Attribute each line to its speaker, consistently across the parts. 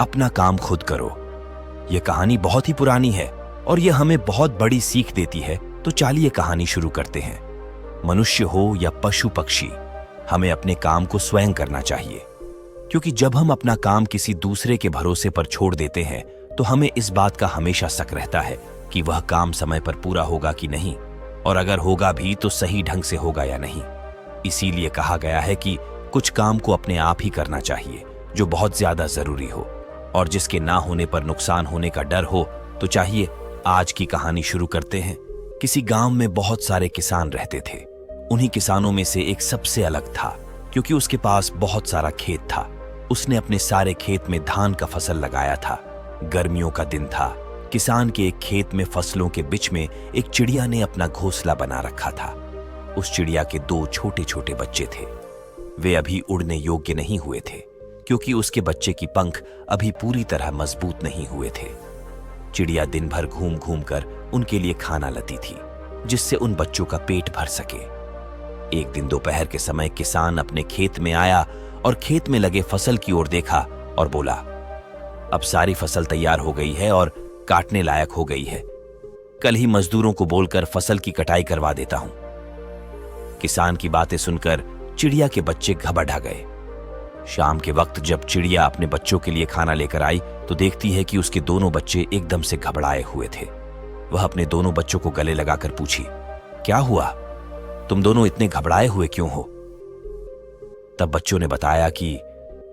Speaker 1: अपना काम खुद करो। यह कहानी बहुत ही पुरानी है और यह हमें बहुत बड़ी सीख देती है। तो चलिए कहानी शुरू करते हैं। मनुष्य हो या पशु पक्षी, हमें अपने काम को स्वयं करना चाहिए, क्योंकि जब हम अपना काम किसी दूसरे के भरोसे पर छोड़ देते हैं तो हमें इस बात का हमेशा शक रहता है कि वह काम समय पर पूरा होगा कि नहीं, और अगर होगा भी तो सही ढंग से होगा या नहीं। इसीलिए कहा गया है कि कुछ काम को अपने आप ही करना चाहिए जो बहुत ज्यादा जरूरी हो, और जिसके ना होने पर नुकसान होने का डर हो। तो चाहिए आज की कहानी शुरू करते हैं। किसी गांव में बहुत सारे किसान रहते थे। उन्हीं किसानों में से एक सबसे अलग था, क्योंकि उसके पास बहुत सारा खेत था। उसने अपने सारे खेत में धान का फसल लगाया था। गर्मियों का दिन था। किसान के एक खेत में फसलों के बीच में एक चिड़िया ने अपना घोंसला बना रखा था। उस चिड़िया के 2 छोटे छोटे बच्चे थे। वे अभी उड़ने योग्य नहीं हुए थे, क्योंकि उसके बच्चे की पंख अभी पूरी तरह मजबूत नहीं हुए थे। चिड़िया दिन भर घूम घूम कर उनके लिए खाना लाती थी, जिससे उन बच्चों का पेट भर सके। एक दिन दोपहर के समय किसान अपने खेत में आया और खेत में लगे फसल की ओर देखा और बोला, अब सारी फसल तैयार हो गई है और काटने लायक हो गई है। कल ही मजदूरों को बोलकर फसल की कटाई करवा देता हूं। किसान की बातें सुनकर चिड़िया के बच्चे घबरा गए। शाम के वक्त जब चिड़िया अपने बच्चों के लिए खाना लेकर आई तो देखती है कि उसके दोनों बच्चे एकदम से घबराए हुए थे। वह अपने दोनों बच्चों को गले लगाकर पूछी, क्या हुआ? तुम दोनों इतने घबराए हुए क्यों हो? तब बच्चों ने बताया कि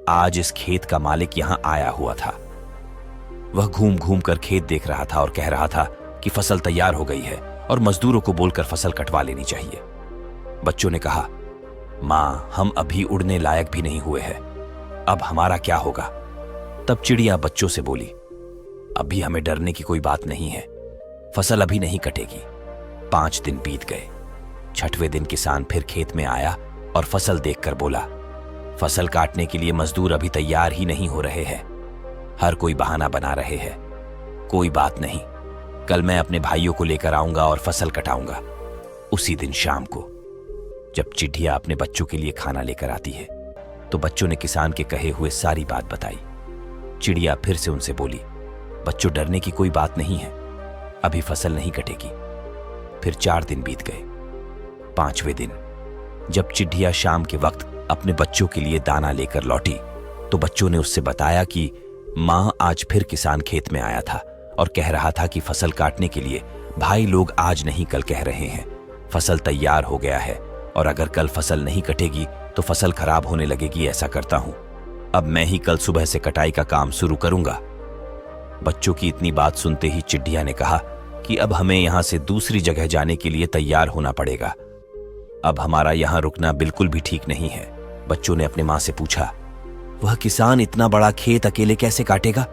Speaker 1: आज इस खेत का मालिक यहां आया हुआ था। वह घूम घूम कर खेत देख रहा था और कह रहा था कि फसल तैयार हो गई है और मजदूरों को बोलकर फसल कटवा लेनी चाहिए। बच्चों ने कहा, मां, हम अभी उड़ने लायक भी नहीं हुए हैं, अब हमारा क्या होगा? तब चिड़िया बच्चों से बोली, अभी हमें डरने की कोई बात नहीं है, फसल अभी नहीं कटेगी। 5 दिन बीत गए। 6वें दिन किसान फिर खेत में आया और फसल देखकर बोला, फसल काटने के लिए मजदूर अभी तैयार ही नहीं हो रहे हैं। हर कोई बहाना बना रहे हैं। कोई बात नहीं, कल मैं अपने भाइयों को लेकर आऊंगा और फसल कटाऊंगा। उसी दिन शाम को जब चिड़िया अपने बच्चों के लिए खाना लेकर आती है तो बच्चों ने किसान के कहे हुए सारी बात बताई। चिड़िया फिर से उनसे बोली, बच्चों, डरने की कोई बात नहीं है, अभी फसल नहीं कटेगी। फिर 4 दिन बीत गए। 5वें दिन जब चिड़िया शाम के वक्त अपने बच्चों के लिए दाना लेकर लौटी तो बच्चों ने उससे बताया कि मां, आज फिर किसान खेत में आया था और कह रहा था कि फसल काटने के लिए भाई लोग आज नहीं कल कह रहे हैं। फसल तैयार हो गया है और अगर कल फसल नहीं कटेगी तो फसल खराब होने लगेगी। ऐसा करता हूं, अब मैं ही कल सुबह से कटाई का काम शुरू करूंगा। बच्चों की इतनी बात सुनते ही चिड़िया ने कहा कि अब हमें यहां से दूसरी जगह जाने के लिए तैयार होना पड़ेगा। अब हमारा यहां रुकना बिल्कुल भी ठीक नहीं है। बच्चों ने अपने मां से पूछा, वह किसान इतना बड़ा खेत अकेले कैसे काटेगा?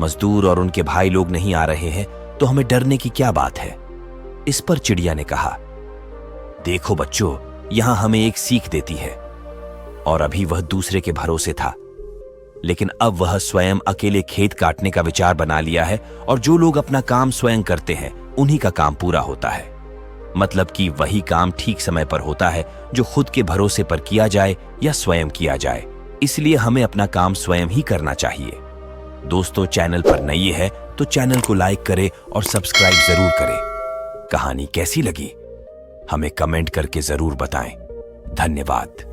Speaker 1: मजदूर और उनके भाई लोग नहीं आ रहे हैं तो हमें डरने की क्या बात है? इस पर चिड़िया ने कहा, देखो बच्चों, यहां हमें एक सीख देती है। और अभी वह दूसरे के भरोसे था, लेकिन अब वह स्वयं अकेले खेत काटने का विचार बना लिया है, और जो लोग अपना काम स्वयं करते हैं उन्हीं का काम पूरा होता है। मतलब कि वही काम ठीक समय पर होता है जो खुद के भरोसे पर किया जाए या स्वयं किया जाए। इसलिए हमें अपना काम स्वयं ही करना चाहिए। दोस्तों, चैनल पर नए है तो चैनल को लाइक करें और सब्सक्राइब जरूर करें। कहानी कैसी लगी हमें कमेंट करके जरूर बताएं। धन्यवाद।